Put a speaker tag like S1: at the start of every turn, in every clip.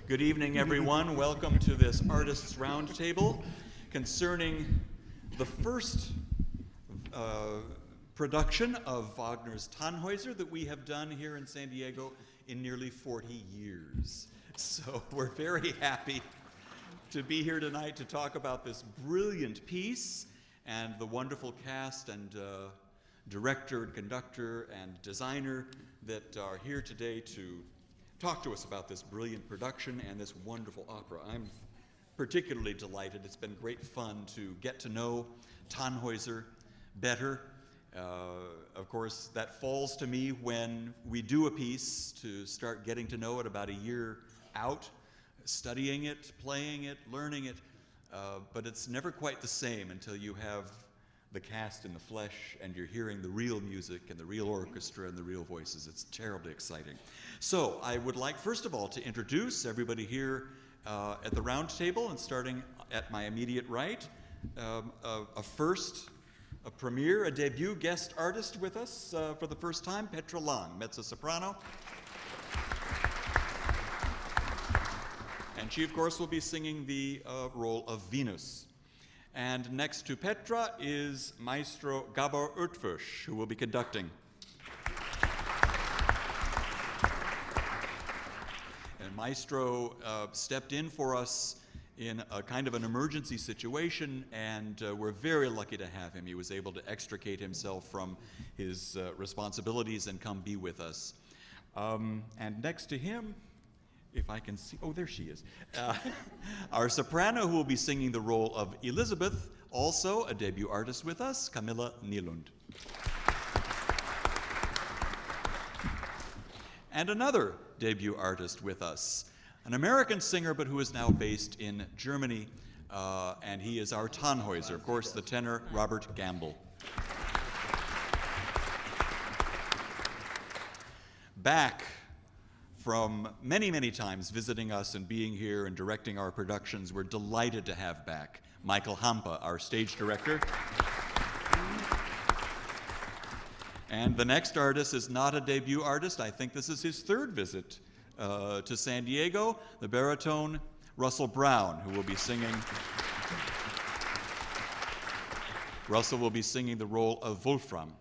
S1: Good evening, everyone. Welcome to this Artists Roundtable concerning the first production of Wagners Tannhäuser that we have done here in San Diego in nearly 40 years. So we're very happy to be here tonight to talk about this brilliant piece and the wonderful cast and director and conductor and designer that are here today to talk to us about this brilliant production and this wonderful opera. I'm particularly delighted. It's been great fun to get to know Tannhäuser better. Of course, that falls to me when we do a piece to start getting to know it about a year out, studying it, playing it, learning it, but it's never quite the same until you have the cast in the flesh and you're hearing the real music and the real orchestra and the real voices. It's terribly exciting. So I would like, first of all, to introduce everybody here at the round table, and starting at my immediate right, a premiere, a debut guest artist with us for the first time, Petra Lang, mezzo-soprano. And she, of course, will be singing the role of Venus. And next to Petra is Maestro Gabor Otvos, who will be conducting. And Maestro stepped in for us in a kind of an emergency situation, and we're very lucky to have him. He was able to extricate himself from his responsibilities and come be with us. And next to him, if I can see, oh, there she is. Our soprano, who will be singing the role of Elisabeth, also a debut artist with us, Camilla Nylund. And another debut artist with us, an American singer, but who is now based in Germany, and he is our Tannhäuser, of course, the tenor, Robert Gambill. Back from many, many times visiting us and being here and directing our productions, we're delighted to have back Michael Hampe, our stage director. And the next artist is not a debut artist. I think this is his third visit to San Diego, the baritone Russell Braun, who will be singing. Russell will be singing the role of Wolfram.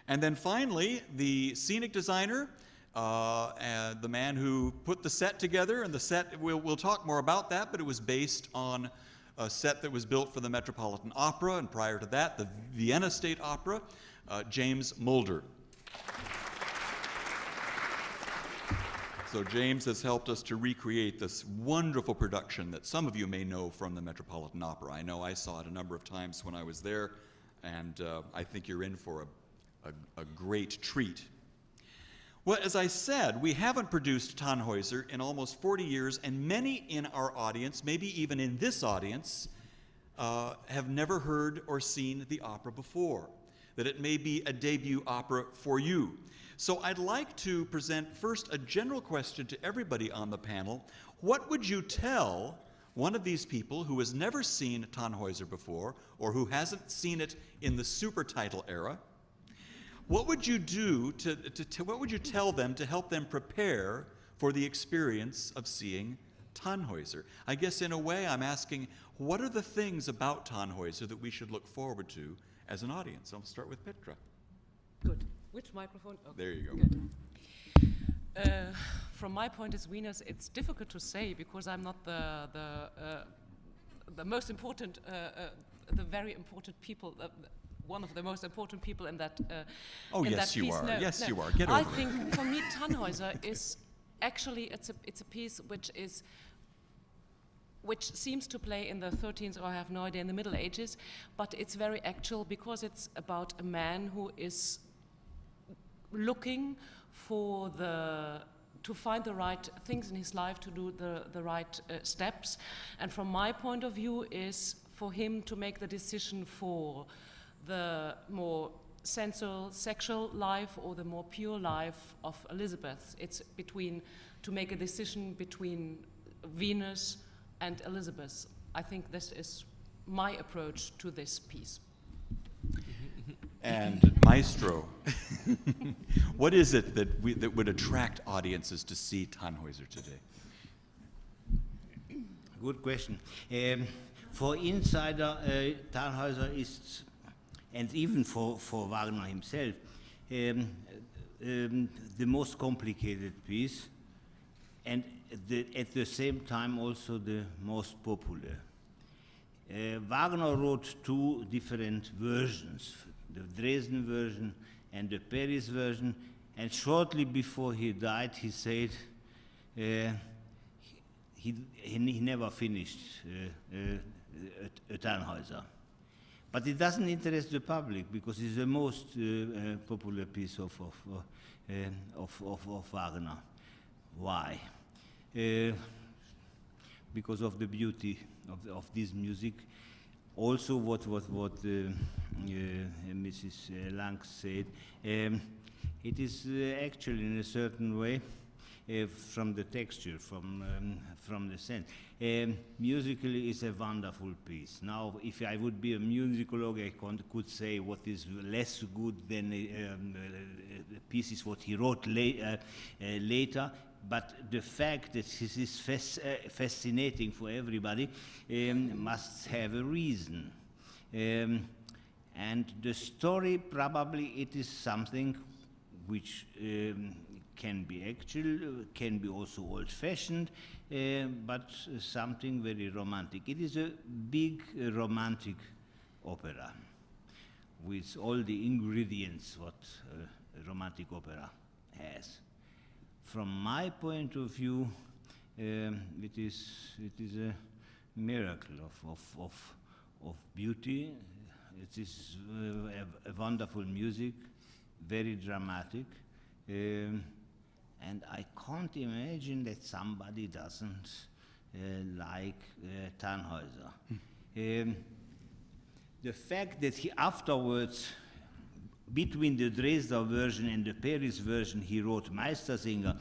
S1: And then finally, the scenic designer, and the man who put the set together, and the set, we'll talk more about that, but it was based on a set that was built for the Metropolitan Opera, and prior to that, the Vienna State Opera, James Mulder. So James has helped us to recreate this wonderful production that some of you may know from the Metropolitan Opera. I know I saw it a number of times when I was there, and I think you're in for a great treat. Well, as I said, we haven't produced Tannhäuser in almost 40 years, and many in our audience, maybe even in this audience, have never heard or seen the opera before, that it may be a debut opera for you. So I'd like to present first a general question to everybody on the panel. What would you tell one of these people who has never seen Tannhäuser before, or who hasn't seen it in the super title era? What would you do what would you tell them to help them prepare for the experience of seeing Tannhäuser? I guess in a way I'm asking, what are the things about Tannhäuser that we should look forward to as an audience? I'll start with Petra.
S2: Good. Which microphone? Okay.
S1: There you go.
S2: Good. From my point as Venus, it's difficult to say because I'm not the most important, the very important people. One of the most important people in that.
S1: Oh,
S2: in
S1: yes,
S2: that
S1: you
S2: piece.
S1: are.
S2: No,
S1: yes,
S2: no.
S1: you are. Get over
S2: I
S1: it.
S2: think for me, Tannhäuser is actually it's a piece which seems to play in the 13th, or I have no idea, in the Middle Ages, but it's very actual because it's about a man who is looking for to find the right things in his life, to do the right steps, and from my point of view is for him to make the decision for the more sensual, sexual life or the more pure life of Elisabeth. It's to make a decision between Venus and Elisabeth. I think this is my approach to this piece.
S1: And Maestro, what is it that would attract audiences to see Tannhäuser today?
S3: Good question. For insider, Tannhäuser is, and even for Wagner himself, the most complicated piece, and at the same time also the most popular. Wagner wrote two different versions, the Dresden version and the Paris version, and shortly before he died, he said he never finished a Tannhäuser. But it doesn't interest the public because it's the most popular piece of Wagner. Why? Because of the beauty of this music. Also, what Mrs. Lang said, it is actually in a certain way from the texture, from the sense. Musically, it's a wonderful piece. Now, if I would be a musicologue, I could say what is less good than the pieces what he wrote later. But the fact that this is fascinating for everybody must have a reason. And the story, probably it is something which can be actual, can be also old-fashioned, but something very romantic. It is a big romantic opera with all the ingredients what a romantic opera has. From my point of view, it is a miracle of beauty. It is a wonderful music, very dramatic, and I can't imagine that somebody doesn't like Tannhäuser. The fact that he afterwards, between the Dresden version and the Paris version, he wrote Meistersinger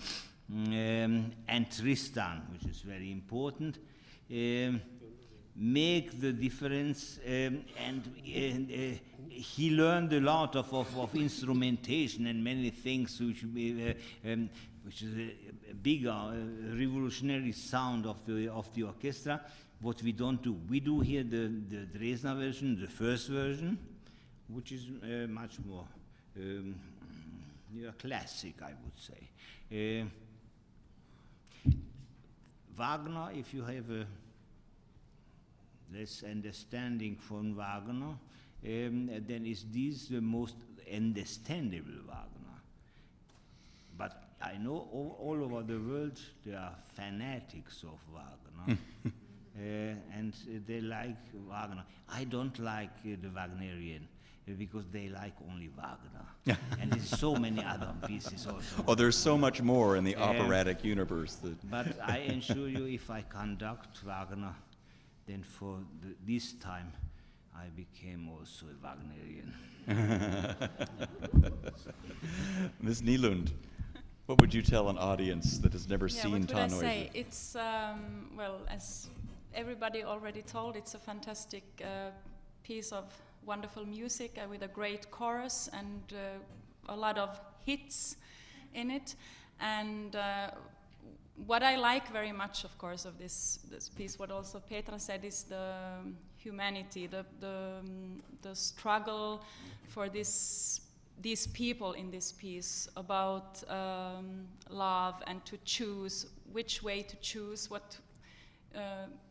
S3: and Tristan, which is very important, make the difference, and he learned a lot of instrumentation and many things which is a bigger revolutionary sound of the orchestra. What we don't do, we do here the Dresden version, the first version, which is much more classic, I would say. Wagner, if you have a less understanding from Wagner, then is this the most understandable Wagner. But I know all over the world there are fanatics of Wagner, and they like Wagner. I don't like the Wagnerian, because they like only Wagner. And there's so many other pieces also.
S1: Oh, there's so much more in the operatic universe.
S3: But I assure you, if I conduct Wagner, then for this time, I became also a Wagnerian.
S1: Ms. Nylund, what would you tell an audience that has never seen Tannhäuser?
S4: What would I say? It's, well, as everybody already told, it's a fantastic piece of wonderful music with a great chorus and a lot of hits in it. And what I like very much, of course, of this piece, what also Petra said, is the humanity, the struggle for these people in this piece about love and to choose which way to choose, what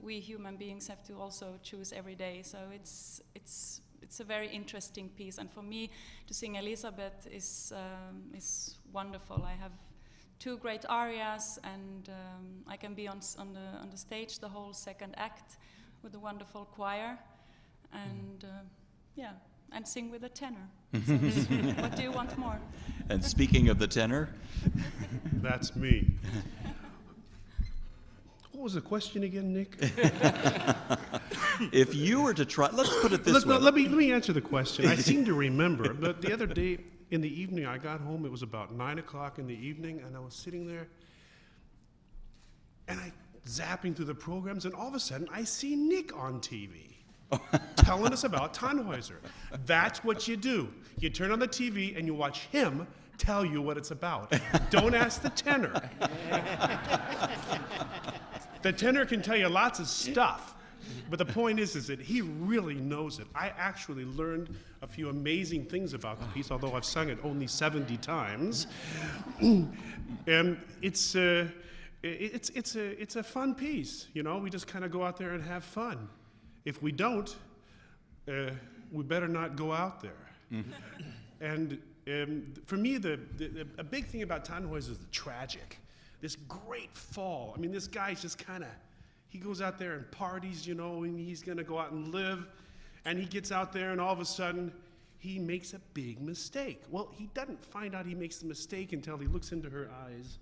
S4: we human beings have to also choose every day. So it's a very interesting piece, and for me to sing Elisabeth is wonderful. I have two great arias, and I can be on the stage the whole second act with a wonderful choir, and and sing with a tenor. So what do you want more?
S1: And speaking of the tenor,
S5: that's me. What was the question again, Nick?
S1: If you were to try, let's put it this way.
S5: Let me answer the question. I seem to remember, but the other day in the evening, I got home. It was about 9 o'clock in the evening, and I was sitting there, and I zapping through the programs, and all of a sudden, I see Nick on TV telling us about Tannhäuser. That's what you do. You turn on the TV and you watch him tell you what it's about. Don't ask the tenor. The tenor can tell you lots of stuff, but the point is that he really knows it. I actually learned a few amazing things about the piece, although I've sung it only 70 times. And it's a fun piece, you know. We just kind of go out there and have fun. If we don't, we better not go out there. And for me, a big thing about Tannhäuser is the tragic. This great fall. I mean, this guy's just kind of, he goes out there and parties, you know, and he's going to go out and live. And he gets out there and all of a sudden, he makes a big mistake. Well, he doesn't find out he makes the mistake until he looks into her eyes.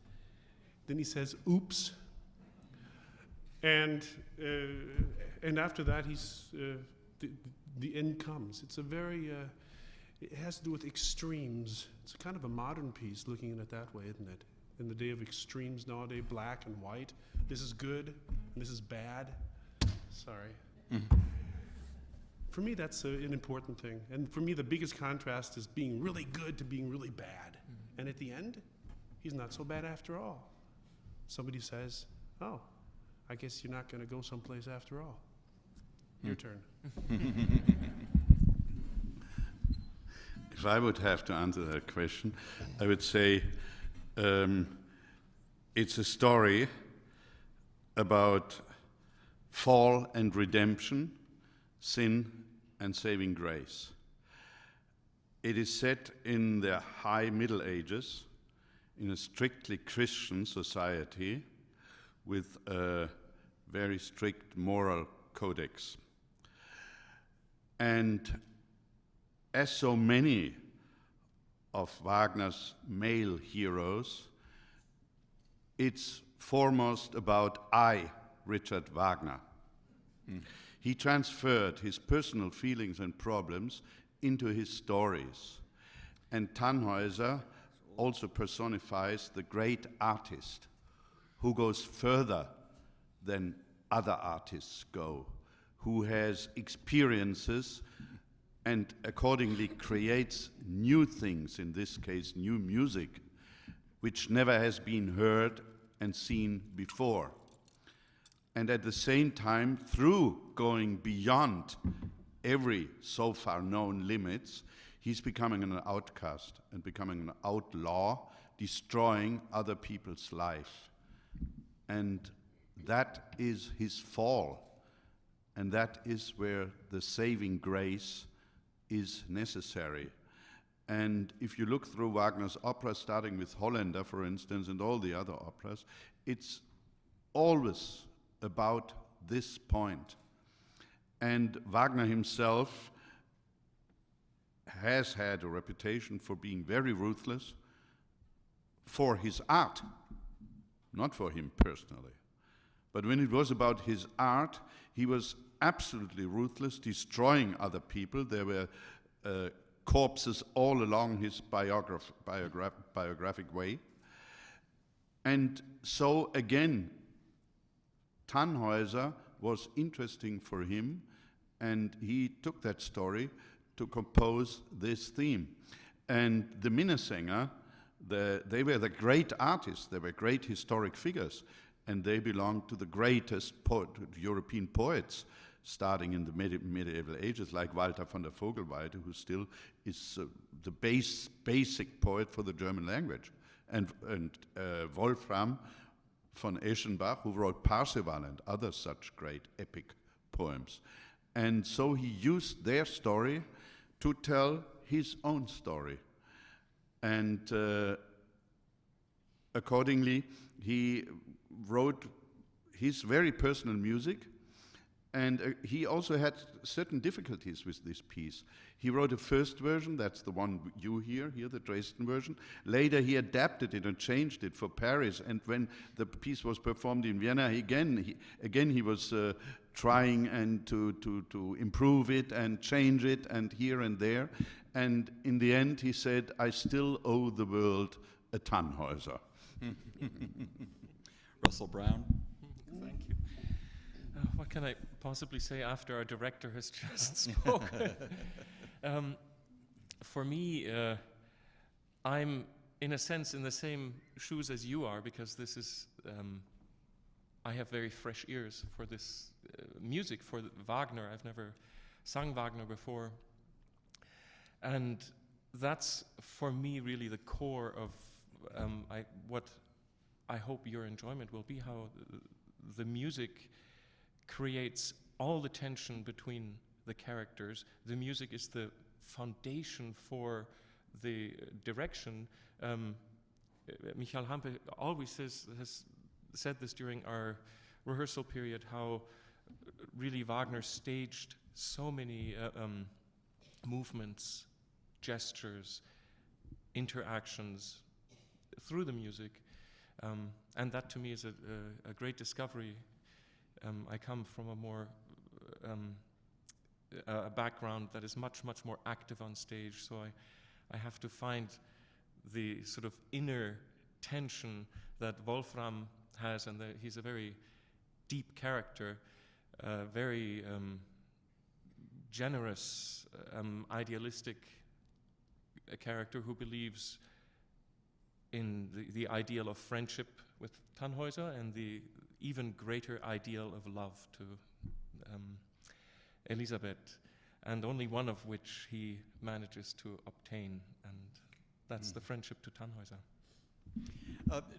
S5: Then he says, oops. And after that, the end comes. It's a very, it has to do with extremes. It's kind of a modern piece looking at it that way, isn't it? In the day of extremes nowadays, black and white. This is good, and this is bad. Sorry. For me, that's an important thing. And for me, the biggest contrast is being really good to being really bad. And at the end, he's not so bad after all. Somebody says, oh, I guess you're not going to go someplace after all. Your turn.
S6: If I would have to answer that question, I would say it's a story about fall and redemption, sin and saving grace. It is set in the high Middle Ages, in a strictly Christian society with a very strict moral codex. And as so many of Wagner's male heroes, it's foremost about Richard Wagner. He transferred his personal feelings and problems into his stories. And Tannhäuser also personifies the great artist who goes further than other artists go, who has experiences and accordingly creates new things, in this case new music, which never has been heard and seen before. And at the same time, through going beyond every so far known limits, he's becoming an outcast and becoming an outlaw, destroying other people's life. And that is his fall. And that is where the saving grace is necessary. And if you look through Wagner's operas, starting with Holländer, for instance, and all the other operas, it's always about this point. And Wagner himself has had a reputation for being very ruthless for his art, not for him personally. But when it was about his art, he was absolutely ruthless, destroying other people. There were corpses all along his biographic way. And so again, Tannhäuser was interesting for him, and he took that story to compose this theme. And the Minnesänger, they were the great artists, they were great historic figures, and they belonged to the greatest European poets, starting in the medieval ages, like Walter von der Vogelweide, who still is the basic poet for the German language, and Wolfram von Eschenbach, who wrote Parzival and other such great epic poems. And so he used their story to tell his own story. And accordingly, he wrote his very personal music, and he also had certain difficulties with this piece. He wrote a first version, that's the one you hear here, the Dresden version. Later he adapted it and changed it for Paris, and when the piece was performed in Vienna, he was trying and to improve it and change it and here and there. And in the end he said, I still owe the world a Tannhäuser.
S1: Russell Braun.
S7: Thank you. What can I possibly say after our director has just spoken? For me, I'm in a sense in the same shoes as you are, because this is I have very fresh ears for this music, for Wagner. I've never sung Wagner before. And that's, for me, really the core of what I hope your enjoyment will be, how the music creates all the tension between the characters. The music is the foundation for the direction. Michael Hampe always has said this during our rehearsal period, how really Wagner staged so many movements, gestures, interactions through the music. And that to me is a great discovery. I come from a more a background that is much more active on stage, so I have to find the sort of inner tension that Wolfram has, and he's a very deep character, very generous, idealistic character who believes in the ideal of friendship with Tannhäuser and the even greater ideal of love to Elisabeth, and only one of which he manages to obtain, and that's the friendship to Tannhäuser.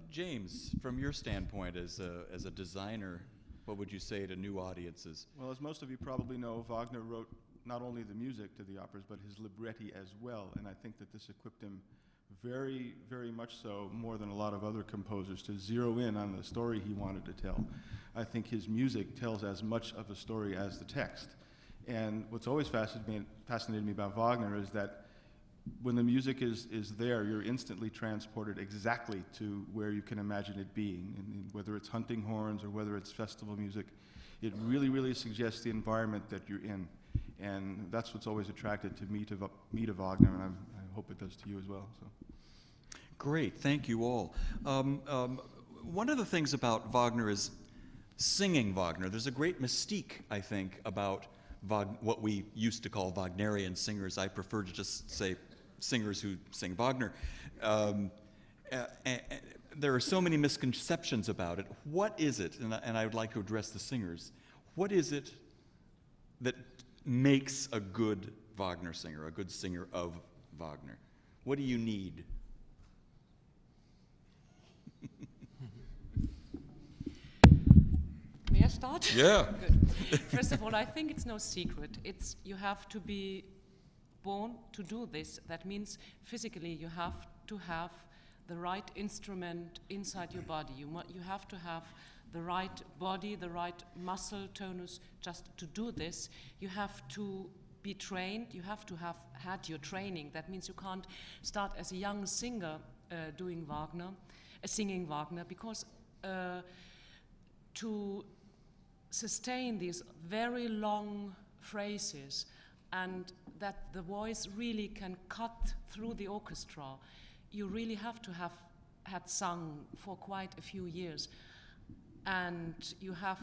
S1: James, from your standpoint as a designer, what would you say to new audiences?
S8: Well, as most of you probably know, Wagner wrote not only the music to the operas, but his libretti as well, and I think that this equipped him very, very much so, more than a lot of other composers, to zero in on the story he wanted to tell. I think his music tells as much of a story as the text. And what's always fascinated me about Wagner is that when the music is there, you're instantly transported exactly to where you can imagine it being. And whether it's hunting horns or whether it's festival music, it really, really suggests the environment that you're in. And that's what's always attracted to me to Wagner, and I hope it does to you as well. So.
S1: Great, thank you all. One of the things about Wagner is singing Wagner. There's a great mystique, I think, about what we used to call Wagnerian singers. I prefer to just say singers who sing Wagner. There are so many misconceptions about it. What is it, and I would like to address the singers, what is it that makes a good Wagner singer, a good singer of Wagner? What do you need?
S2: May I start?
S1: Yeah.
S2: Good. First of all, I think it's no secret. You have to be born to do this. That means physically you have to have the right instrument inside your body. You have to have the right body, the right muscle tonus just to do this. You have to be trained. You have to have had your training. That means you can't start as a young singer doing Wagner, singing Wagner, because to sustain these very long phrases and that the voice really can cut through the orchestra, you really have to have had sung for quite a few years. And you have,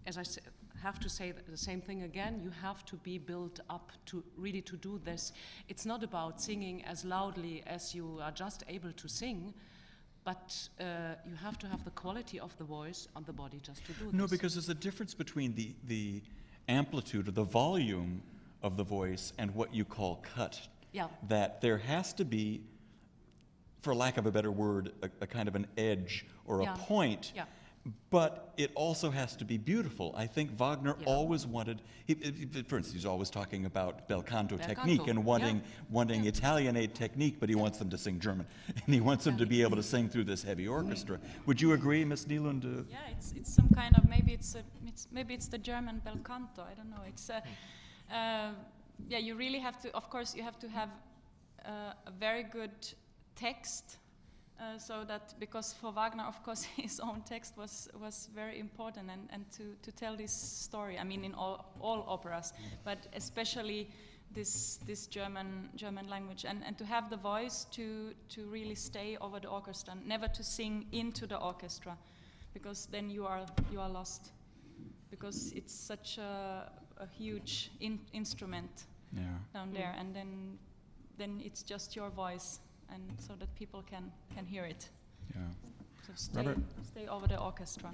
S2: as I said, have to say the same thing again, you have to be built up to really to do this. It's not about singing as loudly as you are just able to sing, but you have to have the quality of the voice and the body just to do this.
S1: No, because there's a difference between the amplitude or the volume of the voice and what you call cut.
S2: Yeah.
S1: That there has to be, for lack of a better word, a kind of an edge or a point.
S2: Yeah.
S1: But it also has to be beautiful. I think Wagner always wanted, for instance, he's always talking about bel canto technique and wanting Italianate technique, but he wants them to sing German. And he wants them to be able to sing through this heavy orchestra. Would you agree, Ms. Nylund?
S4: Yeah, it's some kind of, maybe it's the German bel canto, I don't know. It's yeah, you really have to, of course, you have to have a very good text. So that, because for Wagner, of course, his own text was very important, and to tell this story, I mean, in all operas, but especially this German language, and to have the voice to really stay over the orchestra, never to sing into the orchestra, because then you are lost, because it's such a huge instrument down there, and then it's just your voice. And so that people can hear it.
S1: Yeah.
S4: So
S7: Robert?
S4: stay over the orchestra.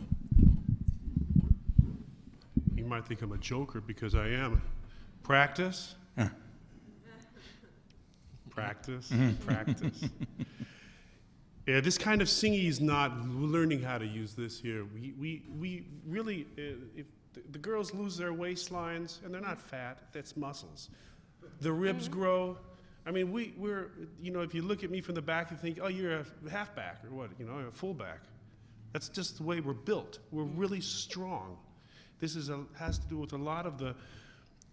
S5: You might think I'm a joker because I am. Practice. Practice, practice. Yeah, this kind of singing is not learning how to use this here. We really, if the girls lose their waistlines, and they're not fat, that's muscles. The ribs grow. I mean, we're, you know, if you look at me from the back, you think, oh, you're a halfback or what, you know, a fullback. That's just the way we're built. We're really strong. This has to do with a lot of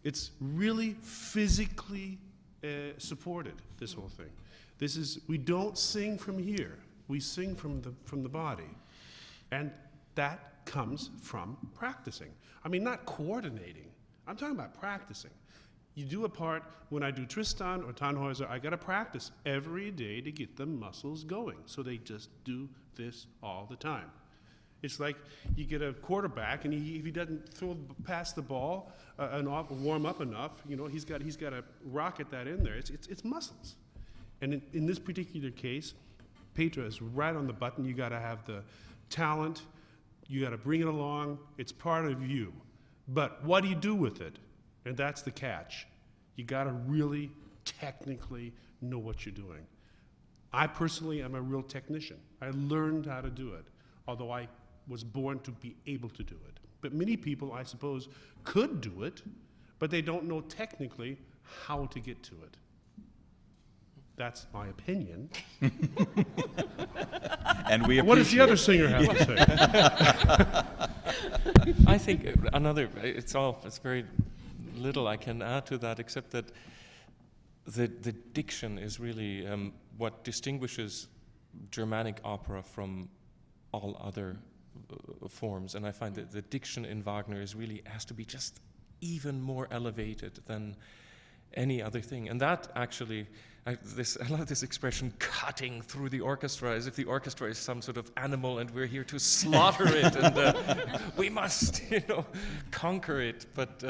S5: it's really physically supported, this whole thing. We don't sing from here. We sing from the body. And that comes from practicing. I mean, not coordinating. I'm talking about practicing. You do a part, when I do Tristan or Tannhäuser, I gotta practice every day to get the muscles going. So they just do this all the time. It's like you get a quarterback, and if he doesn't pass the ball warm up enough, you know, he's got to rocket that in there. It's muscles. And in this particular case, Petra is right on the button. You got to have the talent. You got to bring it along. It's part of you. But what do you do with it? And that's the catch. You got to really technically know what you're doing. I personally am a real technician. I learned how to do it, although I was born to be able to do it. But many people, I suppose, could do it, but they don't know technically how to get to it. That's my opinion.
S1: And we appreciate
S5: What does the other singer have to say?
S7: I think it's very little I can add to that, except that the diction is really what distinguishes Germanic opera from all other forms, and I find that the diction in Wagner has to be just even more elevated than any other thing. And that actually, I love this expression, cutting through the orchestra, as if the orchestra is some sort of animal and we're here to slaughter it, and we must, conquer it. But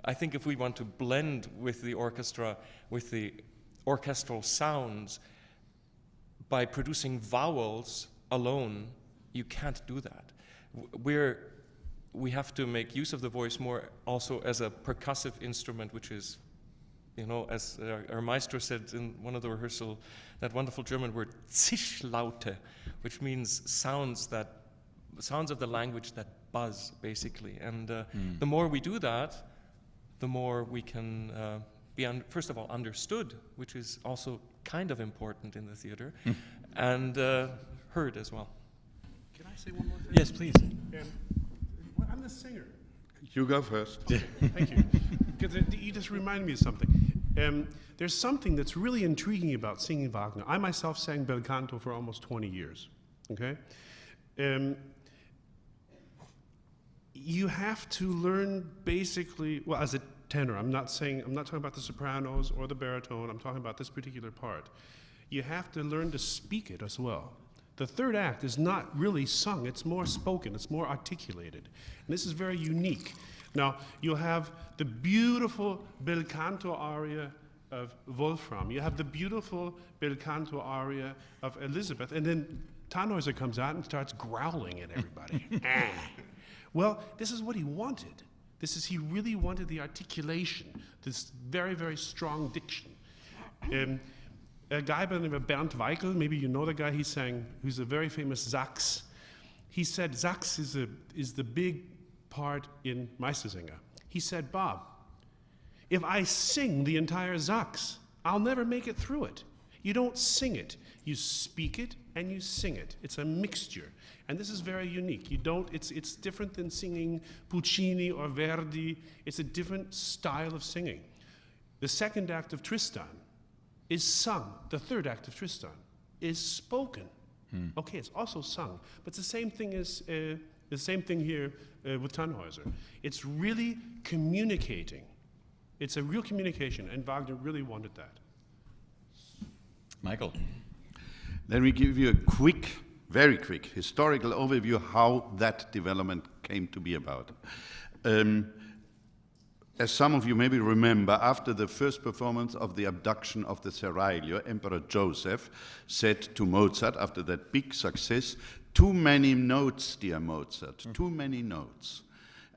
S7: I think if we want to blend with the orchestra, with the orchestral sounds, by producing vowels alone, you can't do that. We have to make use of the voice more also as a percussive instrument, which is, as our maestro said in one of the rehearsal, that wonderful German word Zischlaute, which means sounds of the language that buzz, basically. And the more we do that, the more we can be, first of all, understood, which is also kind of important in the theater, and heard as well.
S5: Can I say one more thing?
S9: Yes, please.
S5: I'm the singer.
S6: You go first.
S5: Okay, thank you. Because you just reminded me of something. There's something that's really intriguing about singing Wagner. I myself sang bel canto for almost 20 years. Okay, you have to learn basically. Well, as a tenor, I'm not talking about the sopranos or the baritone. I'm talking about this particular part. You have to learn to speak it as well. The third act is not really sung, it's more spoken, it's more articulated. And this is very unique. Now, you'll have the beautiful bel canto aria of Wolfram, you have the beautiful bel canto aria of Elisabeth, and then Tannhäuser comes out and starts growling at everybody. Well, this is what he wanted. He really wanted the articulation, this very, very strong diction. A guy by the name of Bernd Weichel, maybe you know the guy, who's a very famous Sachs. He said Sachs is the big part in Meistersinger. He said, Bob, if I sing the entire Sachs, I'll never make it through it. You don't sing it. You speak it and you sing it. It's a mixture. And this is very unique. It's different than singing Puccini or Verdi. It's a different style of singing. The second act of Tristan is sung. The third act of Tristan is spoken. Okay, it's also sung, but it's the same thing here with Tannhäuser. It's really communicating. It's a real communication, and Wagner really wanted that.
S1: Michael.
S6: Let me give you a very quick historical overview how that development came to be about. As some of you maybe remember, after the first performance of the abduction of the Seraglio, Emperor Joseph said to Mozart, after that big success, too many notes, dear Mozart, too many notes.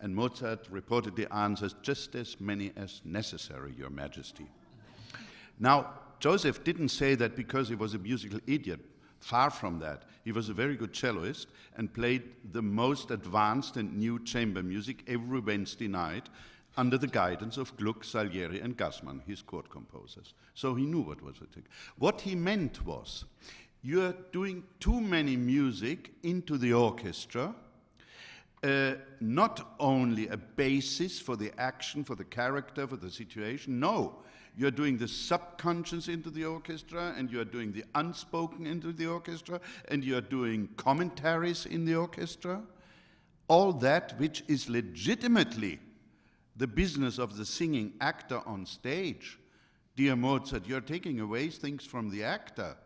S6: And Mozart reportedly answers, just as many as necessary, Your Majesty. Now, Joseph didn't say that because he was a musical idiot. Far from that. He was a very good celloist and played the most advanced and new chamber music every Wednesday night under the guidance of Gluck, Salieri, and Gassmann, his court composers. So he knew what was it. What he meant was, you're doing too many music into the orchestra, not only a basis for the action, for the character, for the situation. No, you're doing the subconscious into the orchestra, and you're doing the unspoken into the orchestra, and you're doing commentaries in the orchestra. All that which is legitimately the business of the singing actor on stage. Dear Mozart, you're taking away things from the actor.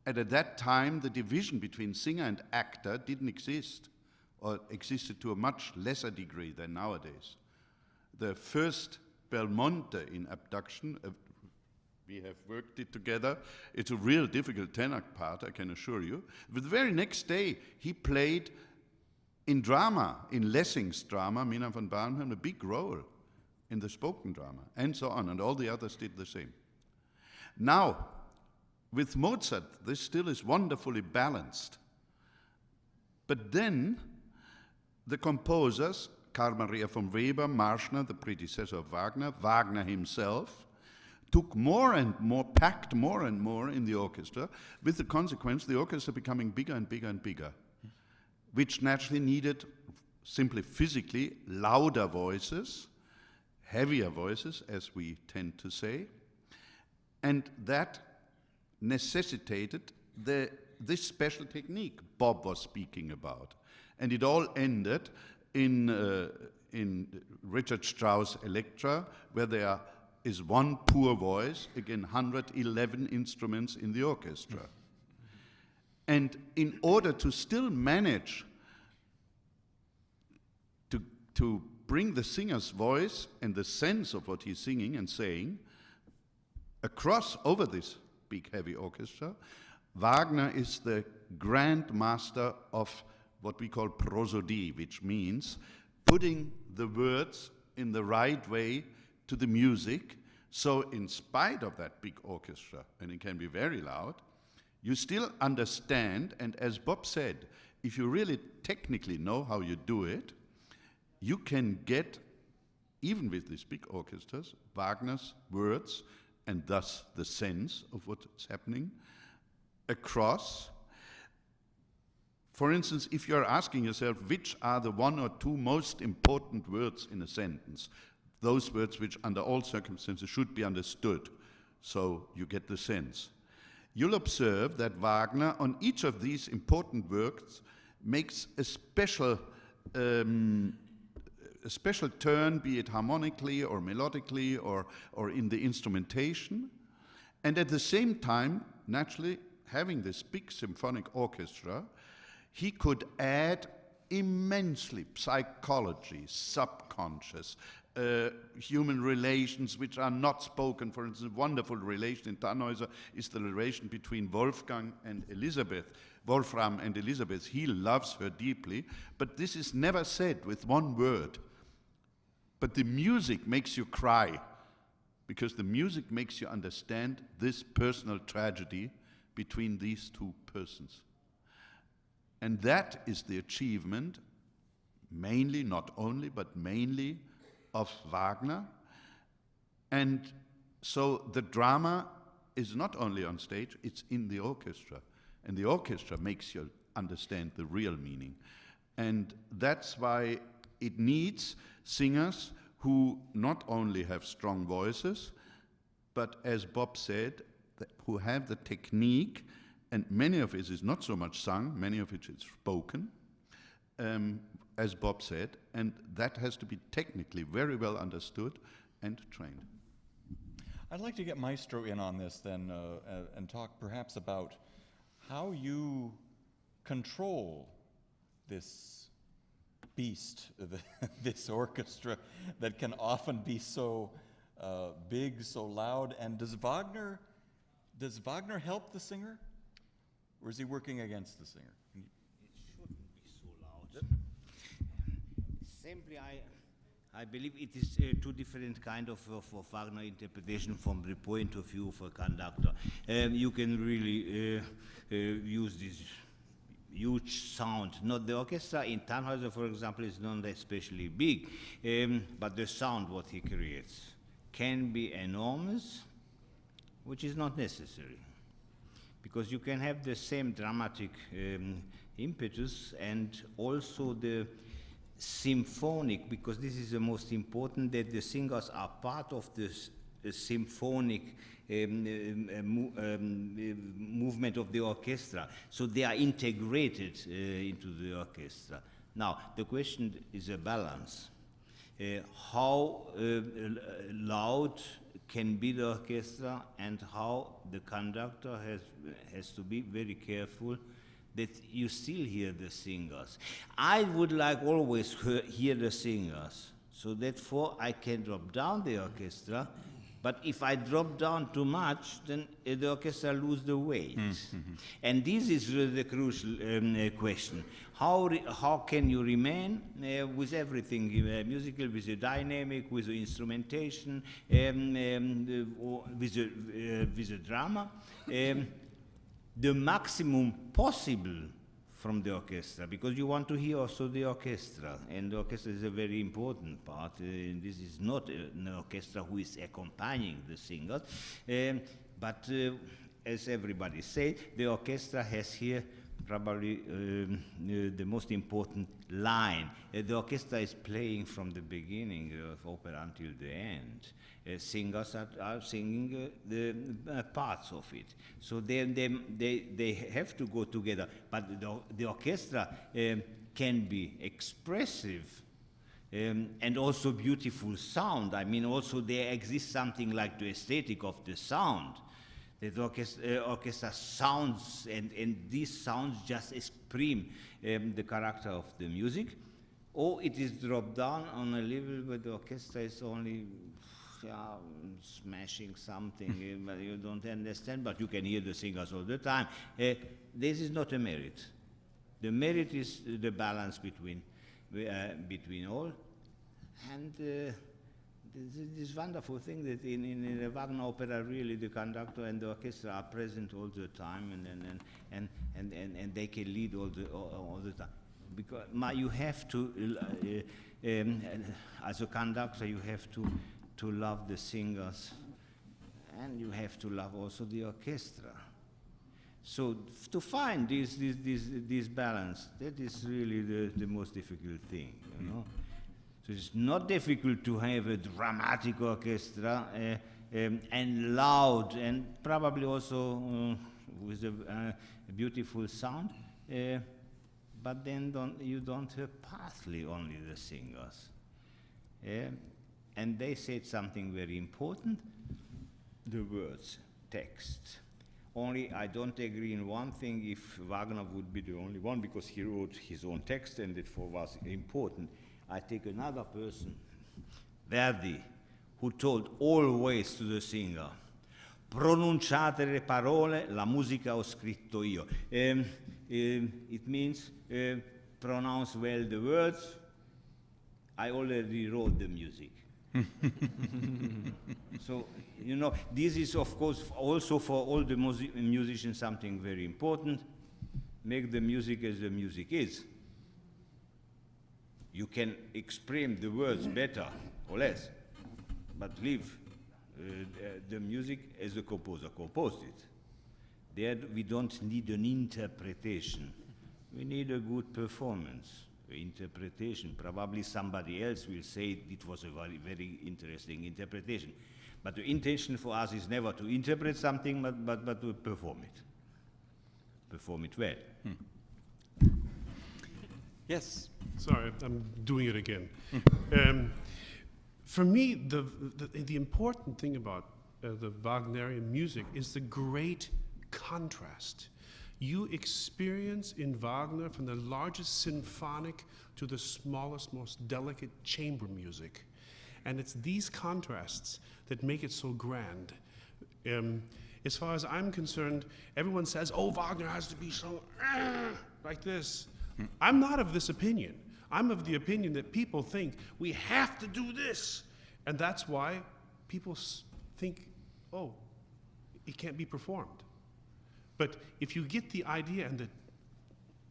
S6: And at that time, the division between singer and actor didn't exist, or existed to a much lesser degree than nowadays. The first Belmonte in abduction, we have worked it together. It's a real difficult tenor part, I can assure you. But the very next day, he played in drama, in Lessing's drama, Mina von Barnhelm, a big role in the spoken drama, and so on, and all the others did the same. Now, with Mozart, this still is wonderfully balanced. But then, the composers, Karl Maria von Weber, Marschner, the predecessor of Wagner, Wagner himself, took more and more, packed more and more in the orchestra, with the consequence the orchestra becoming bigger and bigger and bigger, which naturally needed, simply physically, louder voices, heavier voices, as we tend to say, and that necessitated this special technique Bob was speaking about. And it all ended in Richard Strauss' Elektra, where there is one poor voice, again 111 instruments in the orchestra. And in order to still manage to bring the singer's voice and the sense of what he's singing and saying across over this big heavy orchestra, Wagner is the grand master of what we call prosody, which means putting the words in the right way to the music. So in spite of that big orchestra, and it can be very loud, you still understand, and as Bob said, if you really technically know how you do it, you can get, even with these big orchestras, Wagner's words, and thus the sense of what's happening, across. For instance, if you're asking yourself, which are the one or two most important words in a sentence, those words which under all circumstances should be understood, so you get the sense, you'll observe that Wagner, on each of these important works, makes a special turn, be it harmonically or melodically or in the instrumentation. And at the same time, naturally, having this big symphonic orchestra, he could add immensely psychology, subconscious, human relations which are not spoken. For instance, a wonderful relation in Tannhäuser is the relation between Wolfgang and Elisabeth. Wolfram and Elisabeth, he loves her deeply, but this is never said with one word. But the music makes you cry, because the music makes you understand this personal tragedy between these two persons. And that is the achievement, mainly, not only, but mainly, of Wagner. And so the drama is not only on stage, it's in the orchestra. And the orchestra makes you understand the real meaning. And that's why it needs singers who not only have strong voices, but as Bob said, who have the technique, and many of it is not so much sung, many of it is spoken, as Bob said, and that has to be technically very well understood and trained.
S1: I'd like to get Maestro in on this then and talk perhaps about how you control this beast, this orchestra that can often be so big, so loud. And does Wagner help the singer? Or is he working against the singer? Can you-
S3: It shouldn't be so loud. Simply, I believe it is two different kind of Wagner interpretation from the point of view of a conductor. You can really use this huge sound. Not the orchestra in Tannhäuser, for example, is not especially big, but the sound what he creates can be enormous, which is not necessary, because you can have the same dramatic impetus and also the symphonic, because this is the most important, that the singers are part of this symphonic movement of the orchestra. So they are integrated into the orchestra. Now, the question is a balance. How loud can be the orchestra, and how the conductor has to be very careful that you still hear the singers. I would like always hear the singers, so therefore I can drop down the orchestra, but if I drop down too much, then the orchestra lose the weight. And this is the crucial question. How can you remain with everything, musical, with the dynamic, with the instrumentation, with the drama, the maximum possible from the orchestra, because you want to hear also the orchestra, and the orchestra is a very important part. This is not an orchestra who is accompanying the singers, but as everybody said, the orchestra has here probably the most important line. The orchestra is playing from the beginning of opera until the end. Singers are singing the parts of it. So they have to go together. But the orchestra can be expressive and also beautiful sound. I mean, also there exists something like the aesthetic of the sound. The orchestra sounds, and these sounds just express the character of the music, or it is dropped down on a level where the orchestra is only smashing something, but you don't understand, but you can hear the singers all the time. This is not a merit. The merit is the balance between all, and this wonderful thing that in a Wagner opera, really the conductor and the orchestra are present all the time, and they can lead all the time. Because you have to, as a conductor, you have to love the singers, and you have to love also the orchestra. So to find this balance, that is really the most difficult thing, you know. So it's not difficult to have a dramatic orchestra and loud, and probably also with a beautiful sound, but then you don't have partly only the singers. And they said something very important, the words, text. Only I don't agree in one thing, if Wagner would be the only one, because he wrote his own text and it was important. I take another person, Verdi, who told always to the singer, pronunciate le parole, la musica ho scritto io. It means pronounce well the words, I already wrote the music. So, you know, this is of course also for all the musicians something very important. Make the music as the music is. You can express the words better or less, but leave the music as the composer composed it. There we don't need an interpretation. We need a good performance. Interpretation. Probably somebody else will say it was a very, very interesting interpretation. But the intention for us is never to interpret something, but to perform it. Perform it well.
S1: Yes.
S5: Sorry, I'm doing it again. For me, the important thing about the Wagnerian music is the great contrast. You experience in Wagner from the largest symphonic to the smallest, most delicate chamber music. And it's these contrasts that make it so grand. as far as I'm concerned, everyone says, oh, Wagner has to be sung like this. I'm not of this opinion. I'm of the opinion that people think we have to do this. And that's why people think, oh, it can't be performed. But if you get the idea and the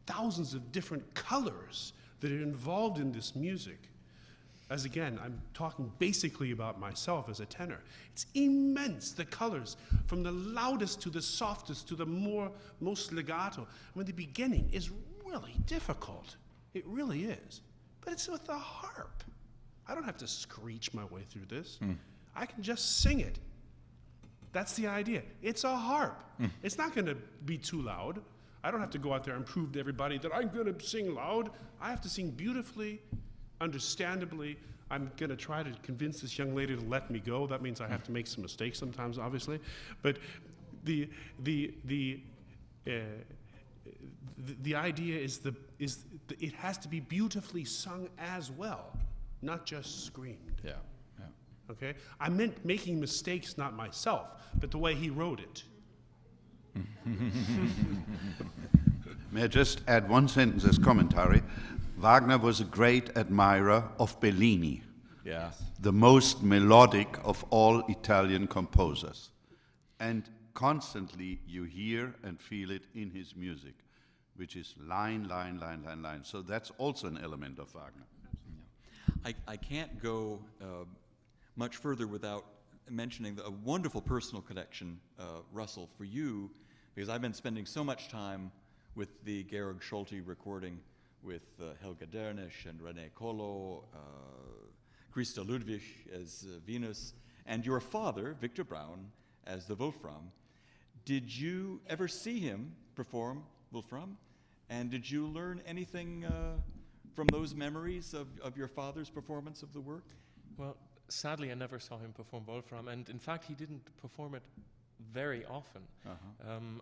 S5: thousands of different colors that are involved in this music, as again, I'm talking basically about myself as a tenor, it's immense, the colors, from the loudest to the softest to the most legato. I mean, the beginning is really difficult. It really is. But it's with the harp. I don't have to screech my way through this. I can just sing it. That's the idea. It's a harp. It's not going to be too loud. I don't have to go out there and prove to everybody that I'm going to sing loud. I have to sing beautifully, understandably. I'm going to try to convince this young lady to let me go. That means I have to make some mistakes sometimes, obviously. But the idea is it has to be beautifully sung as well, not just screamed.
S1: Yeah.
S5: Okay? I meant making mistakes, not myself, but the way he wrote it.
S6: May I just add one sentence as commentary? Wagner was a great admirer of Bellini, the most melodic of all Italian composers. And constantly you hear and feel it in his music, which is line, line, line, line, line. So that's also an element of Wagner.
S1: I can't go much further without mentioning a wonderful personal connection, Russell, for you, because I've been spending so much time with the Georg Scholti recording with Helga Dernisch and René Colo, Christa Ludwig as Venus, and your father, Victor Braun, as the Wolfram. Did you ever see him perform Wolfram? And did you learn anything from those memories of your father's performance of the work?
S7: Well, sadly, I never saw him perform Wolfram, and in fact, he didn't perform it very often.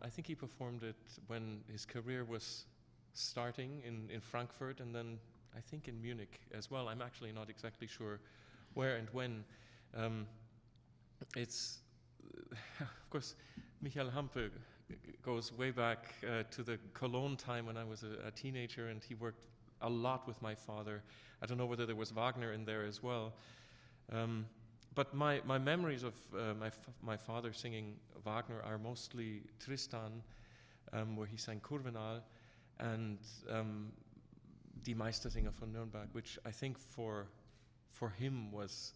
S7: I think he performed it when his career was starting in Frankfurt, and then I think in Munich as well. I'm actually not exactly sure where and when. It's, of course, Michael Hampe goes way back to the Cologne time when I was a teenager, and he worked a lot with my father. I don't know whether there was Wagner in there as well. But my memories of my father singing Wagner are mostly Tristan, where he sang Kurvenal, and Die Meistersinger von Nürnberg, which I think for him was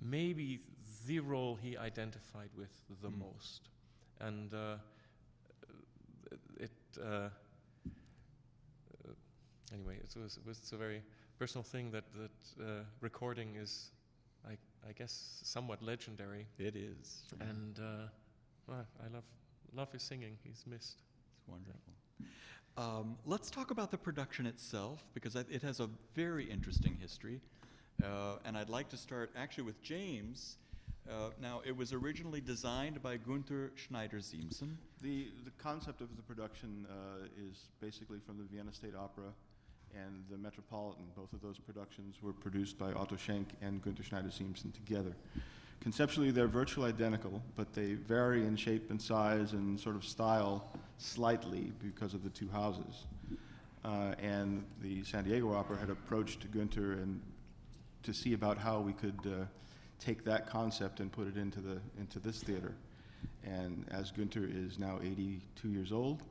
S7: maybe the role he identified with the most. And anyway, it was a very personal thing that recording is, I guess, somewhat legendary.
S1: It is.
S7: And I love his singing. He's missed.
S1: It's wonderful. Let's talk about the production itself, because it has a very interesting history. And I'd like to start actually with James. Now, it was originally designed by Günther Schneider-Siemsen.
S8: The concept of the production is basically from the Vienna State Opera and the Metropolitan. Both of those productions were produced by Otto Schenk and Günther Schneider-Siemsen together. Conceptually, they're virtually identical, but they vary in shape and size and sort of style slightly because of the two houses. And the San Diego Opera had approached Günther and to see about how we could take that concept and put it into this theater. And as Günther is now 82 years old,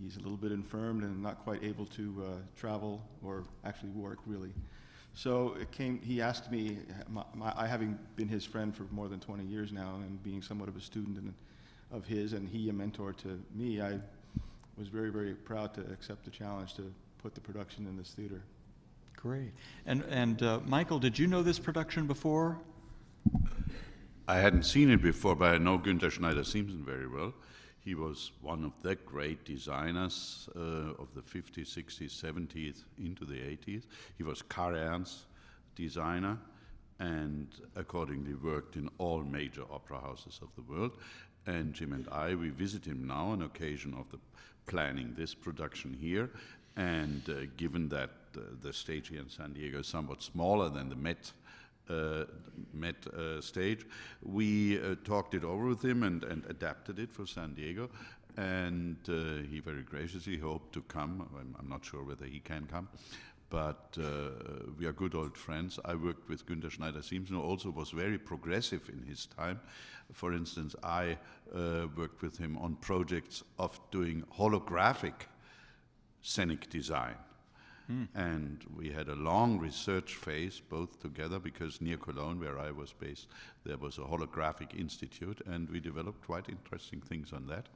S8: he's a little bit infirmed and not quite able to travel or actually work, really. So he asked me, I having been his friend for more than 20 years now and being somewhat of a student of his and he a mentor to me, I was very, very proud to accept the challenge to put the production in this theater.
S1: Great. And Michael, did you know this production before?
S6: I hadn't seen it before, but I know Günther Schneider-Siemsen very well. He was one of the great designers of the 50s, 60s, 70s, into the 80s. He was Karajan's designer and accordingly worked in all major opera houses of the world. And Jim and I, we visit him now on occasion of the planning this production here. And given that the stage here in San Diego is somewhat smaller than the Met Met stage. We talked it over with him and adapted it for San Diego, and he very graciously hoped to come. I'm not sure whether he can come, but we are good old friends. I worked with Günther Schneider-Siemsen, who also was very progressive in his time. For instance, I worked with him on projects of doing holographic scenic design. And we had a long research phase, both together, because near Cologne, where I was based, there was a holographic institute, and we developed quite interesting things on that.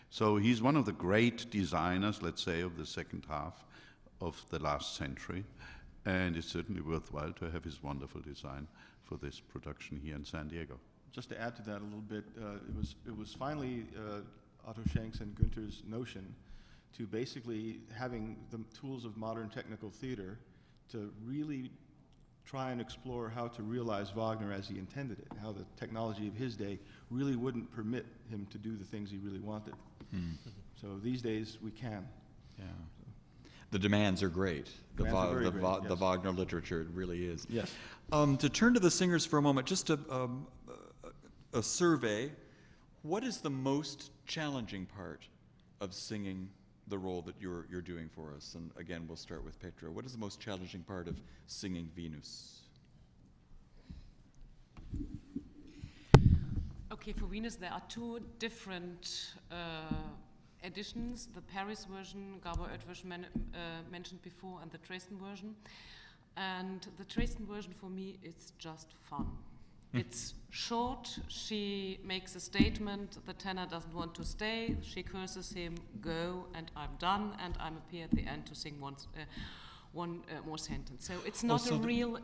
S6: So he's one of the great designers, let's say, of the second half of the last century, and it's certainly worthwhile to have his wonderful design for this production here in San Diego.
S8: Just to add to that a little bit, it was finally Otto Schenk's and Günther's notion to basically having the tools of modern technical theater to really try and explore how to realize Wagner as he intended it, how the technology of his day really wouldn't permit him to do the things he really wanted. So these days we can.
S1: Yeah. The demands are great. The
S8: Yes.
S1: Wagner literature, it really is.
S8: Yes.
S1: To turn to the singers for a moment, just a survey. What is the most challenging part of singing the role that you're doing for us? And again, we'll start with Petra. What is the most challenging part of singing Venus?
S2: Okay, for Venus there are two different editions, the Paris version, Gabor Otvos mentioned before, and the Dresden version. And the Dresden version for me is just fun. It's short, she makes a statement, the tenor doesn't want to stay, she curses him, go, and I'm done, and I'm appear at the end to sing one more sentence. So it's not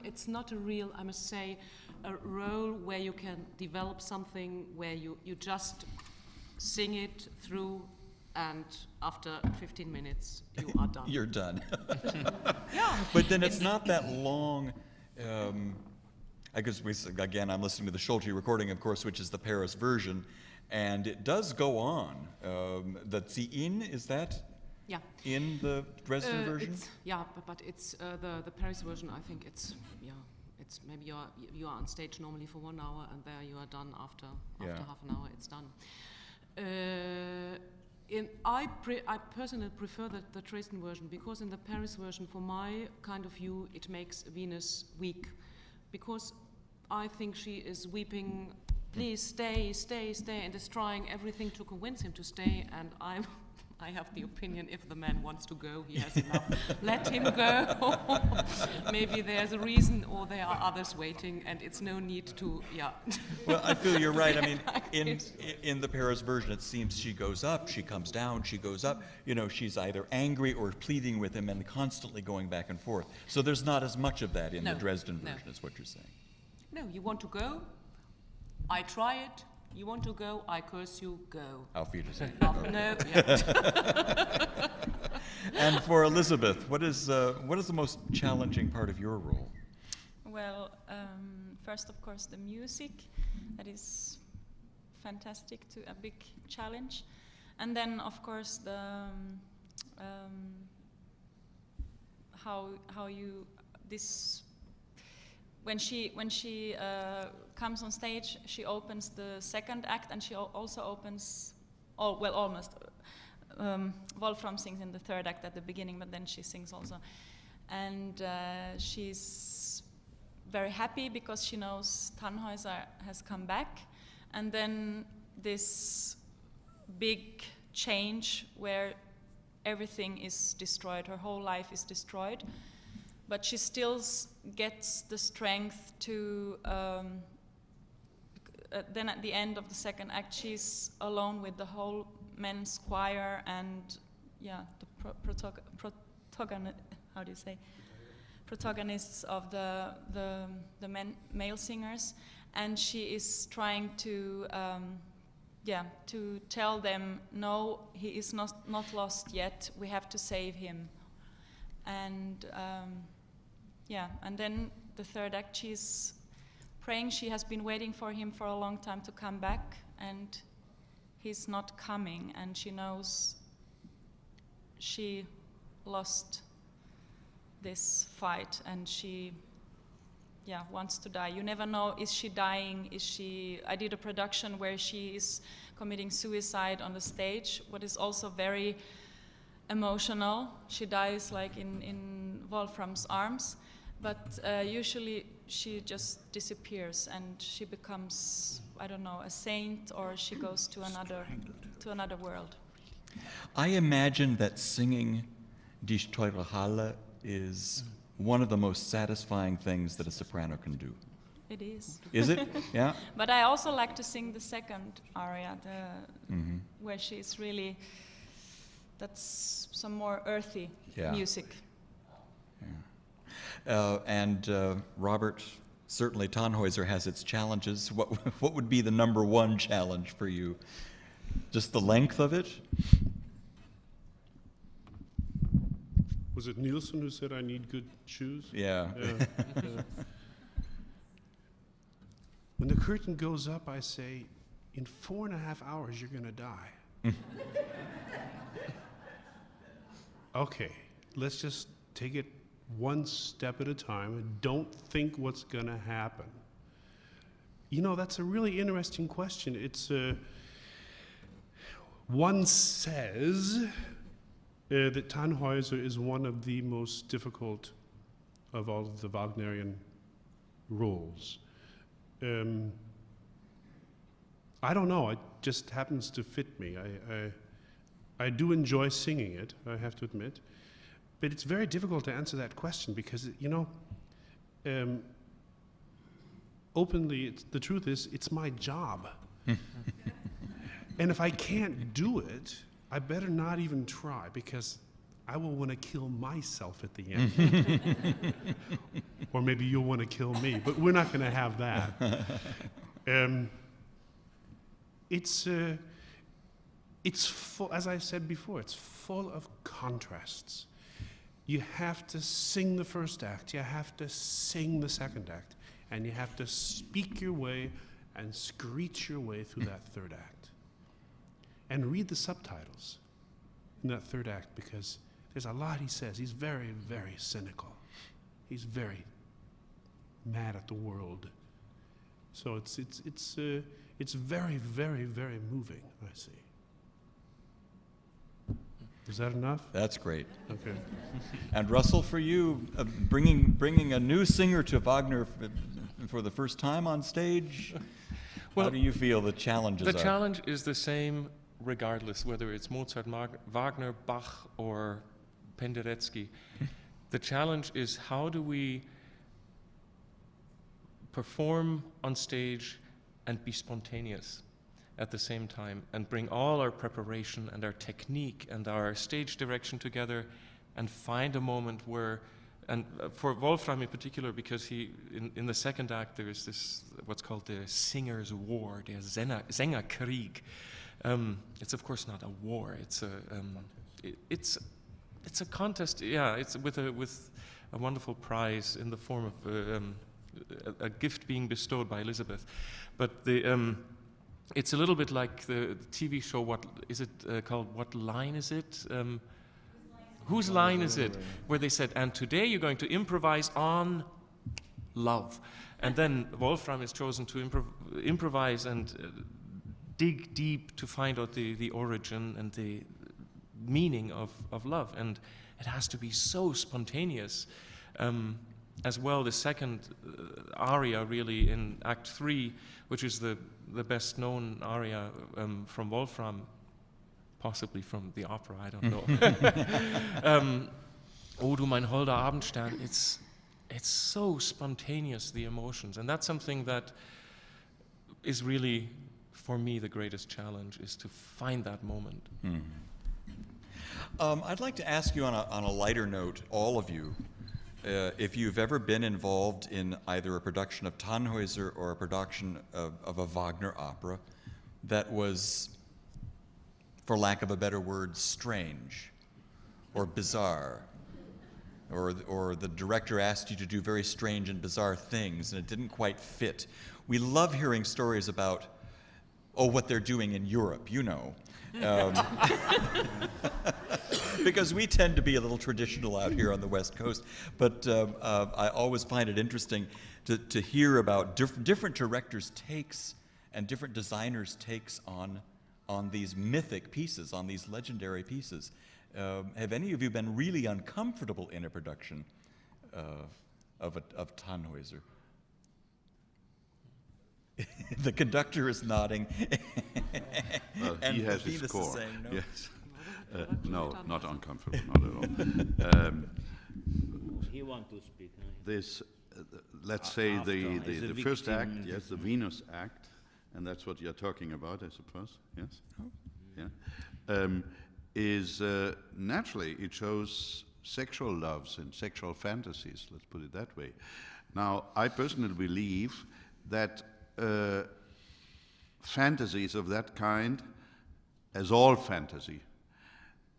S2: it's not a real, I must say, a role where you can develop something where you just sing it through, and after 15 minutes you are done.
S1: You're done.
S2: Yeah.
S1: But then it's not that long. I guess again, I'm listening to the Schulte recording, of course, which is the Paris version, and it does go on. The Zien, is that in the Dresden version?
S2: But it's the Paris version. I think it's maybe you are on stage normally for 1 hour, and there you are done after half an hour. It's done. I personally prefer the Dresden version, because in the Paris version, for my kind of view, it makes Venus weak. Because I think she is weeping, please stay, stay, stay, and is trying everything to convince him to stay. And I have the opinion, if the man wants to go, he has enough. Let him go. Maybe there's a reason, or there are others waiting, and it's no need to,
S1: Well, I feel you're right. I mean, in the Paris version, it seems she goes up, she comes down, she goes up. You know, she's either angry or pleading with him and constantly going back and forth. So there's not as much of that in the Dresden version, is what you're saying.
S2: No, you want to go? I try it. You want to go? I curse you. Go.
S1: Auf Wiedersehen.
S2: No.
S1: And for Elisabeth, what is the most challenging part of your role?
S4: Well, first, of course, the music. That is fantastic, a big challenge. And then, of course, the how you this. When she comes on stage, she opens the second act, and she also opens, almost. Wolfram sings in the third act at the beginning, but then she sings also. And she's very happy because she knows Tannhäuser has come back. And then this big change where everything is destroyed, her whole life is destroyed. But she still gets the strength to, then at the end of the second act, she's alone with the whole men's choir and, the protagonists of the male singers. And she is trying to, to tell them, no, he is not lost yet, we have to save him. And and then the third act, she's praying. She has been waiting for him for a long time to come back, and he's not coming, and she knows she lost this fight, and she wants to die. You never know, is she dying? I did a production where she is committing suicide on the stage, what is also very emotional. She dies like in Wolfram's arms, but usually she just disappears and she becomes, I don't know, a saint, or she goes to another world.
S1: I imagine that singing Die Teure Halle is one of the most satisfying things that a soprano can do.
S4: It is.
S1: Is it? Yeah?
S4: But I also like to sing the second aria, where she's really, that's some more earthy music.
S1: Yeah. And Robert, certainly Tannhäuser has its challenges. What would be the number one challenge for you? Just the length of it?
S5: Was it Nielsen who said I need good shoes?
S1: Yeah.
S5: Yeah. When the curtain goes up, I say, in 4.5 hours, you're going to die. Okay, let's just take it one step at a time and don't think what's going to happen. You know, that's a really interesting question. It's one says that Tannhäuser is one of the most difficult of all of the Wagnerian roles. I don't know, it just happens to fit me. I do enjoy singing it, I have to admit, but it's very difficult to answer that question because, you know, openly, the truth is, it's my job. And if I can't do it, I better not even try because I will want to kill myself at the end. Or maybe you'll want to kill me, but we're not going to have that. It's full, as I said before, it's full of contrasts. You have to sing the first act, you have to sing the second act, and you have to speak your way and screech your way through that third act. And read the subtitles in that third act because there's a lot he says. He's very, very cynical. He's very mad at the world. So it's very, very, very moving, I see. Is that enough?
S1: That's great.
S5: Okay.
S1: And Russell, for you, bringing a new singer to Wagner for the first time on stage,
S7: well,
S1: how do you feel the challenges are?
S7: The challenge is the same regardless whether it's Mozart, Wagner, Bach, or Penderecki. The challenge is how do we perform on stage and be spontaneous at the same time and bring all our preparation and our technique and our stage direction together and find a moment where, and for Wolfram in particular, because in the second act there is this, what's called the singer's war, der Sängerkrieg. It's of course not a war, it's a contest, yeah, it's with a wonderful prize in the form of a gift being bestowed by Elisabeth. But it's a little bit like the TV show, what is it called, What Line Is It? Whose Line Is It? Where they said, and today you're going to improvise on love. And then Wolfram is chosen to improvise and dig deep to find out the origin and the meaning of love. And it has to be so spontaneous. As well, the second aria really in Act 3, which is the best known aria from Wolfram, possibly from the opera, I don't know. O du mein holder Abendstern, it's so spontaneous, the emotions, and that's something that is really, for me, the greatest challenge, is to find that moment.
S1: I'd like to ask you on a lighter note, all of you, if you've ever been involved in either a production of Tannhäuser or a production of a Wagner opera that was, for lack of a better word, strange or bizarre, or the director asked you to do very strange and bizarre things and it didn't quite fit. We love hearing stories about, what they're doing in Europe, you know. because we tend to be a little traditional out here on the West Coast. But I always find it interesting to hear about different directors' takes and different designers' takes on these mythic pieces, on these legendary pieces. Have any of you been really uncomfortable in a production of Tannhäuser? The conductor is nodding.
S6: Well,
S1: and
S6: he has
S1: Venus
S6: his score.
S1: is saying no.
S6: Yes. No, not uncomfortable, not at all.
S3: He wants to speak.
S6: This, let's say
S3: After,
S6: the
S3: as a
S6: first act,
S3: victim.
S6: yes, the Venus act, and that's what you're talking about, I suppose. Yes. Yeah. Is naturally it shows sexual loves and sexual fantasies. Let's put it that way. Now, I personally believe that fantasies of that kind, as all fantasy,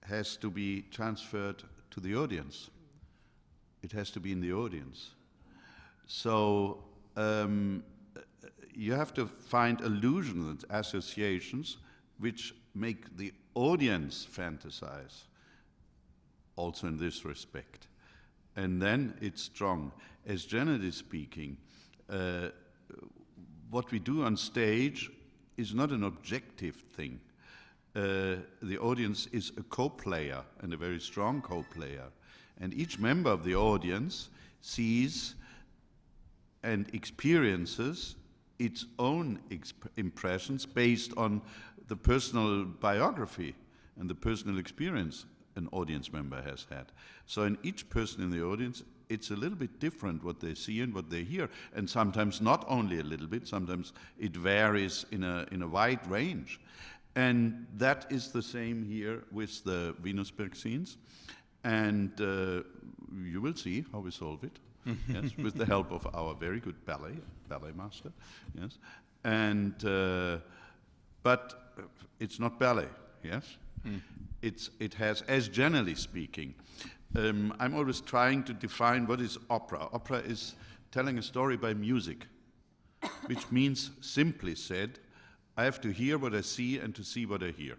S6: has to be transferred to the audience. It has to be in the audience. So you have to find allusions and associations which make the audience fantasize, also in this respect. And then it's strong. As generally speaking, what we do on stage is not an objective thing. The audience is a co-player, and a very strong co-player. And each member of the audience sees and experiences its own impressions based on the personal biography and the personal experience an audience member has had. So in each person in the audience, it's a little bit different what they see and what they hear, and sometimes not only a little bit, sometimes it varies in a wide range. And that is the same here with the Venusberg scenes, and you will see how we solve it, yes, with the help of our very good ballet master, yes. And but it's not ballet, yes. It has, as generally speaking, I'm always trying to define what is opera. Opera is telling a story by music, which means, simply said, I have to hear what I see and to see what I hear.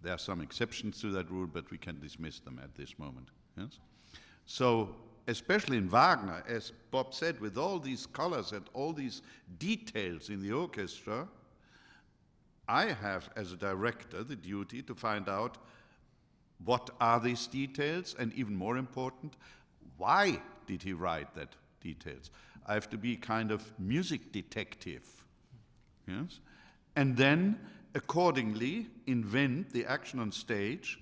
S6: There are some exceptions to that rule, but we can dismiss them at this moment. Yes? So, especially in Wagner, as Bob said, with all these colors and all these details in the orchestra, I have, as a director, the duty to find out what are these details, and even more important, why did he write that details? I have to be kind of music detective, yes? And then, accordingly, invent the action on stage,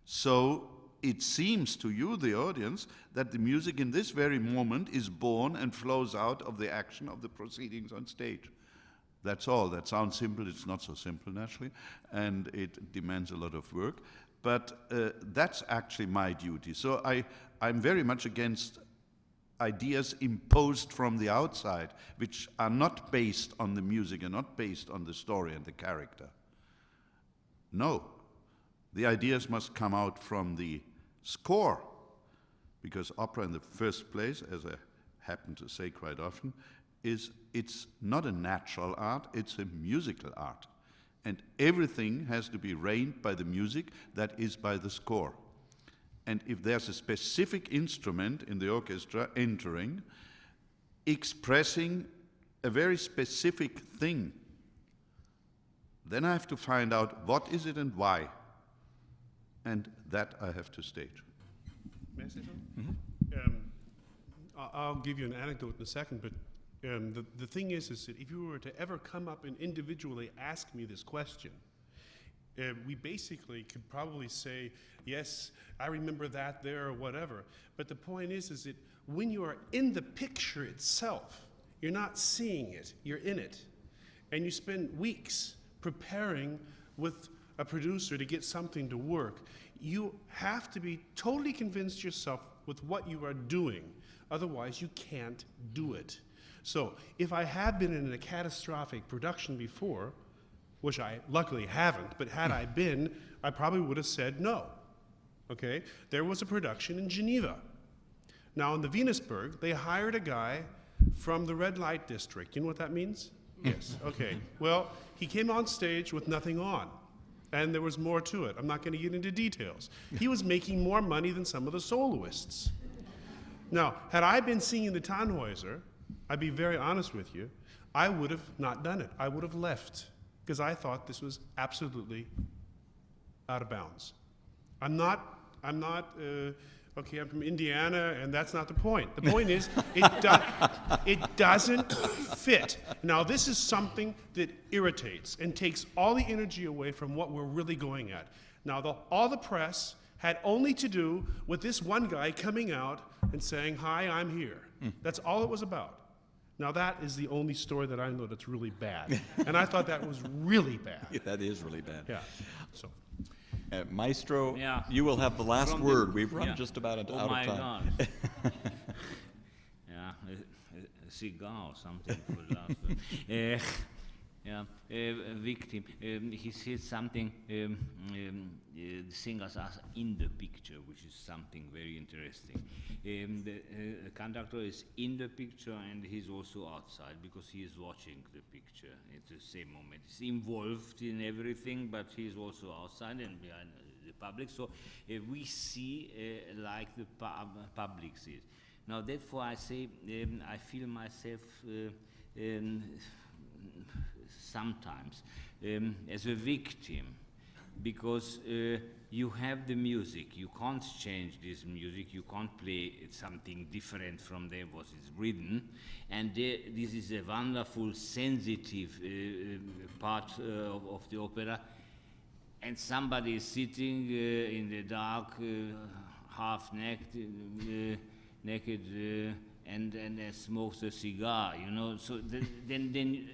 S6: so it seems to you, the audience, that the music in this very moment is born and flows out of the action of the proceedings on stage. That's all. That sounds simple. It's not so simple, naturally, and it demands a lot of work. But that's actually my duty. So I'm very much against ideas imposed from the outside, which are not based on the music and not based on the story and the character. No. The ideas must come out from the score, because opera in the first place, as I happen to say quite often, it's not a natural art, it's a musical art. And everything has to be reigned by the music, that is by the score. And if there's a specific instrument in the orchestra entering, expressing a very specific thing, then I have to find out what is it and why. And that I have to stage.
S5: May I say something? I'll give you an anecdote in a second, but the thing is that if you were to ever come up and individually ask me this question, we basically could probably say, yes, I remember that there or whatever. But the point is that when you are in the picture itself, you're not seeing it, you're in it. And you spend weeks preparing with a producer to get something to work. You have to be totally convinced yourself with what you are doing. Otherwise, you can't do it. So, if I have been in a catastrophic production before, which I luckily haven't, but had I been, I probably would have said no. Okay? There was a production in Geneva. Now, in the Venusberg, they hired a guy from the red light district. You know what that means? Yes. Okay. Well, he came on stage with nothing on. and there was more to it. I'm not going to get into details. He was making more money than some of the soloists. Now, had I been singing the Tannhäuser, I'd be very honest with you, I would have not done it. I would have left, because I thought this was absolutely out of bounds. I'm not, okay, I'm from Indiana, and that's not the point. The point is, it doesn't fit. Now, this is something that irritates and takes all the energy away from what we're really going at. Now, all the press had only to do with this one guy coming out and saying, "Hi, I'm here." That's all it was about. Now, that is the only story that I know that's really bad. And I thought that was really bad.
S1: Yeah, that is really bad.
S5: Yeah, so.
S1: Maestro,
S3: Yeah.
S1: you will have the last
S3: From
S1: word. We've run just about out
S3: Oh
S1: of
S3: my
S1: time.
S3: God. Yeah, a cigar or something for last word. Yeah, victim. He said something. The singers are in the picture, which is something very interesting. The conductor is in the picture, and he's also outside because he is watching the picture at the same moment. He's involved in everything, but he's also outside and behind the public. So we see like the public sees. Now, therefore, I say I feel myself. Sometimes as a victim, because you have the music, you can't change this music, you can't play something different from there what is written, and this is a wonderful, sensitive part of the opera, and somebody is sitting in the dark, half naked, and smokes a cigar, you know, so then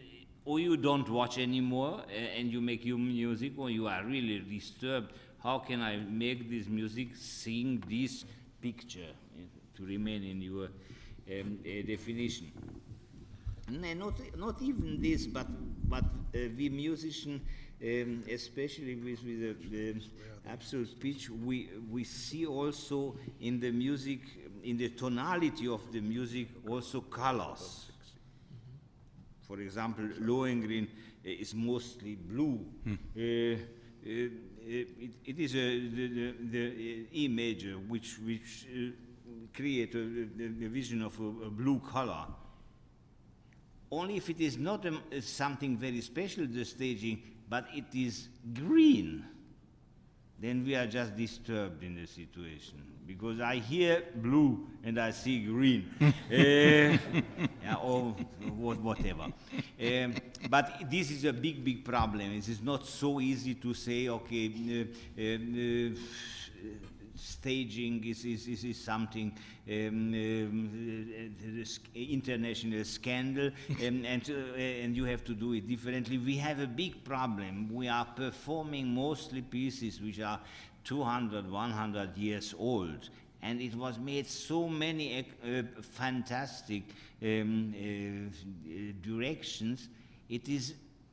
S3: or you don't watch anymore and you make your music, or you are really disturbed. How can I make this music sing this picture, to remain in your definition? Not even this, but we musicians, especially with the absolute pitch, we see also in the music, in the tonality of the music, also colors. For example, Lohengrin is mostly blue. It is the E major which create the vision of a blue color. Only if it is not something very special, the staging, but it is green, then we are just disturbed in the situation. Because I hear blue and I see green, yeah, or whatever. But this is a big problem. It is not so easy to say, okay, staging is something, international scandal, and you have to do it differently. We have a big problem. We are performing mostly pieces which are 200, 100 years old, and it was made so many fantastic directions. It is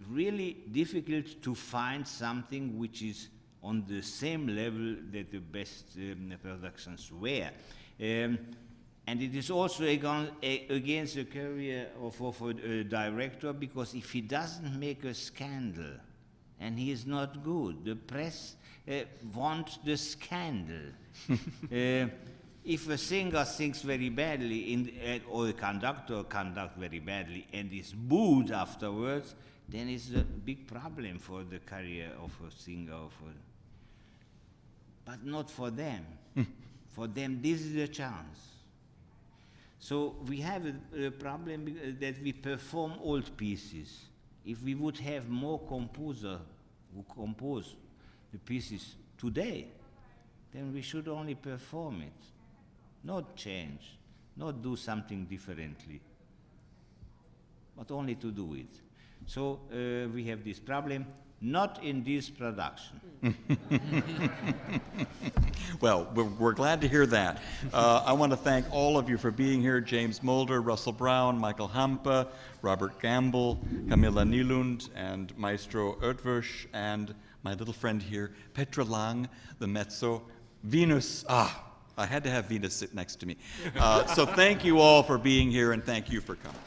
S3: really difficult to find something which is on the same level that the best productions were. And it is also against the career of a director, because if he doesn't make a scandal, and he is not good, the press want the scandal. If a singer sings very badly, or a conductor conducts very badly and is booed afterwards, then it's a big problem for the career of a singer. But not for them. For them, this is a chance. So we have a problem that we perform old pieces. If we would have more composers who compose the pieces today, then we should only perform it, not change, not do something differently, but only to do it. So we have this problem, not in this production.
S1: Well, we're glad to hear that. I want to thank all of you for being here. James Mulder, Russell Braun, Michael Hampe, Robert Gambill, Camilla Nylund, and Maestro Otvos, and my little friend here, Petra Lang, the mezzo. Venus, I had to have Venus sit next to me. So thank you all for being here, and thank you for coming.